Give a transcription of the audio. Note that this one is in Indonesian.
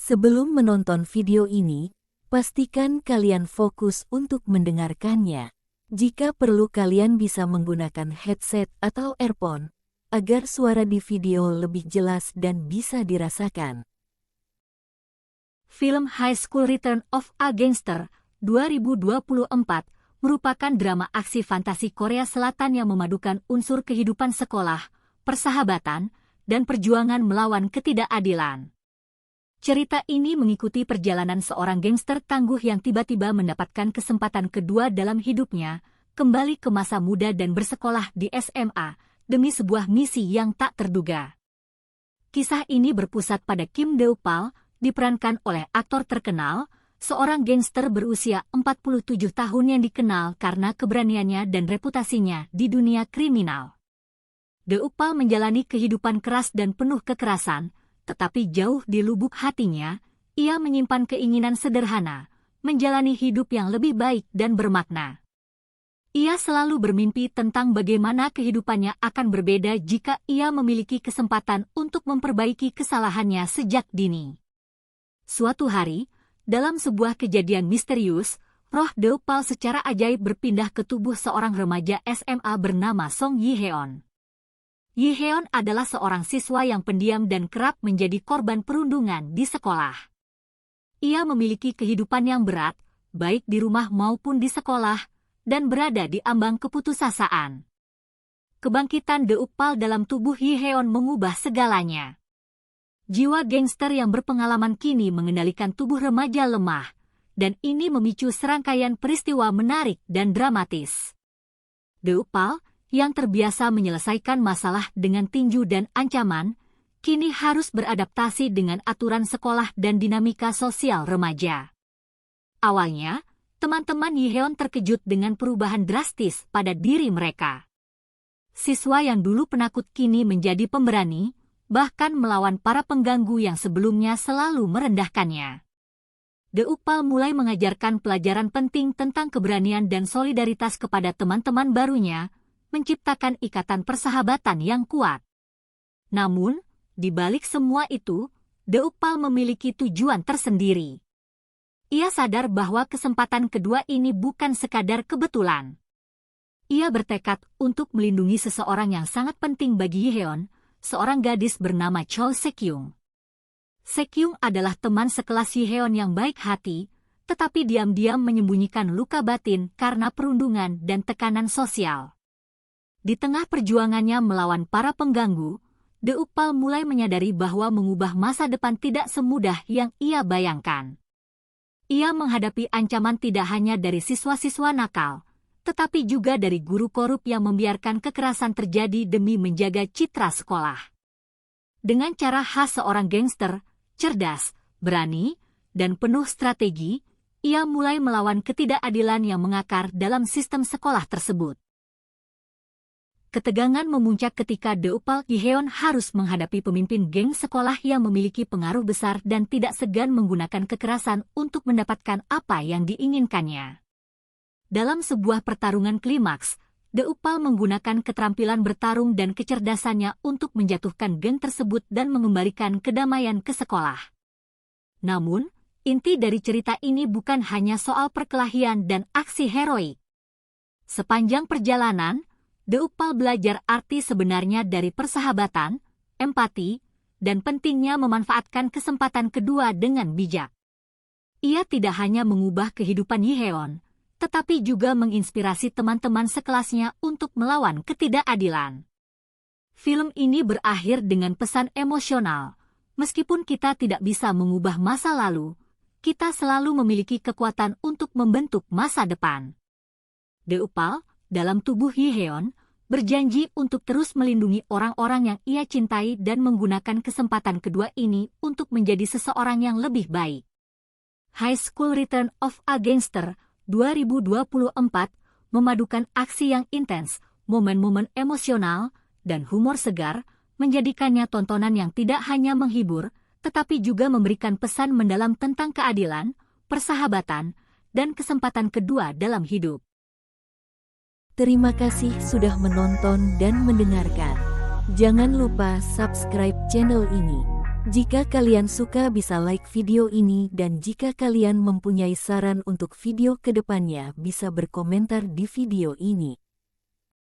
Sebelum menonton video ini, pastikan kalian fokus untuk mendengarkannya. Jika perlu kalian bisa menggunakan headset atau earphone, agar suara di video lebih jelas dan bisa dirasakan. Film High School Return of a Gangster 2024 merupakan drama aksi fantasi Korea Selatan yang memadukan unsur kehidupan sekolah, persahabatan, dan perjuangan melawan ketidakadilan. Cerita ini mengikuti perjalanan seorang gangster tangguh yang tiba-tiba mendapatkan kesempatan kedua dalam hidupnya, kembali ke masa muda dan bersekolah di SMA, demi sebuah misi yang tak terduga. Kisah ini berpusat pada Kim Deupal, diperankan oleh aktor terkenal, seorang gangster berusia 47 tahun yang dikenal karena keberaniannya dan reputasinya di dunia kriminal. Deupal menjalani kehidupan keras dan penuh kekerasan, tetapi jauh di lubuk hatinya, ia menyimpan keinginan sederhana, menjalani hidup yang lebih baik dan bermakna. Ia selalu bermimpi tentang bagaimana kehidupannya akan berbeda jika ia memiliki kesempatan untuk memperbaiki kesalahannya sejak dini. Suatu hari, dalam sebuah kejadian misterius, roh Deupal secara ajaib berpindah ke tubuh seorang remaja SMA bernama Song Yi-heon. Yi-heon adalah seorang siswa yang pendiam dan kerap menjadi korban perundungan di sekolah. Ia memiliki kehidupan yang berat, baik di rumah maupun di sekolah, dan berada di ambang keputusasaan. Kebangkitan Deupal dalam tubuh Yi-heon mengubah segalanya. Jiwa gangster yang berpengalaman kini mengendalikan tubuh remaja lemah, dan ini memicu serangkaian peristiwa menarik dan dramatis. Deupal, yang terbiasa menyelesaikan masalah dengan tinju dan ancaman, kini harus beradaptasi dengan aturan sekolah dan dinamika sosial remaja. Awalnya, teman-teman Yi-heon terkejut dengan perubahan drastis pada diri mereka. Siswa yang dulu penakut kini menjadi pemberani, bahkan melawan para pengganggu yang sebelumnya selalu merendahkannya. Deupal mulai mengajarkan pelajaran penting tentang keberanian dan solidaritas kepada teman-teman barunya, menciptakan ikatan persahabatan yang kuat. Namun, di balik semua itu, Deupal memiliki tujuan tersendiri. Ia sadar bahwa kesempatan kedua ini bukan sekadar kebetulan. Ia bertekad untuk melindungi seseorang yang sangat penting bagi Yi-heon, seorang gadis bernama Cho Sekyung. Sekyung adalah teman sekelas Yi-heon yang baik hati, tetapi diam-diam menyembunyikan luka batin karena perundungan dan tekanan sosial. Di tengah perjuangannya melawan para pengganggu, Deupal mulai menyadari bahwa mengubah masa depan tidak semudah yang ia bayangkan. Ia menghadapi ancaman tidak hanya dari siswa-siswa nakal, tetapi juga dari guru korup yang membiarkan kekerasan terjadi demi menjaga citra sekolah. Dengan cara khas seorang gangster, cerdas, berani, dan penuh strategi, ia mulai melawan ketidakadilan yang mengakar dalam sistem sekolah tersebut. Ketegangan memuncak ketika Deupal Yi-heon harus menghadapi pemimpin geng sekolah yang memiliki pengaruh besar dan tidak segan menggunakan kekerasan untuk mendapatkan apa yang diinginkannya. Dalam sebuah pertarungan klimaks, Deupal menggunakan keterampilan bertarung dan kecerdasannya untuk menjatuhkan geng tersebut dan mengembalikan kedamaian ke sekolah. Namun, inti dari cerita ini bukan hanya soal perkelahian dan aksi heroik. Sepanjang perjalanan, Deupal belajar arti sebenarnya dari persahabatan, empati, dan pentingnya memanfaatkan kesempatan kedua dengan bijak. Ia tidak hanya mengubah kehidupan Yi-heon, tetapi juga menginspirasi teman-teman sekelasnya untuk melawan ketidakadilan. Film ini berakhir dengan pesan emosional. Meskipun kita tidak bisa mengubah masa lalu, kita selalu memiliki kekuatan untuk membentuk masa depan. Deupal, dalam tubuh Yi-heon, berjanji untuk terus melindungi orang-orang yang ia cintai dan menggunakan kesempatan kedua ini untuk menjadi seseorang yang lebih baik. High School Return of a Gangster 2024 memadukan aksi yang intens, momen-momen emosional, dan humor segar, menjadikannya tontonan yang tidak hanya menghibur, tetapi juga memberikan pesan mendalam tentang keadilan, persahabatan, dan kesempatan kedua dalam hidup. Terima kasih sudah menonton dan mendengarkan. Jangan lupa subscribe channel ini Jika kalian suka bisa like video ini dan jika kalian mempunyai saran untuk video kedepannya bisa berkomentar di video ini.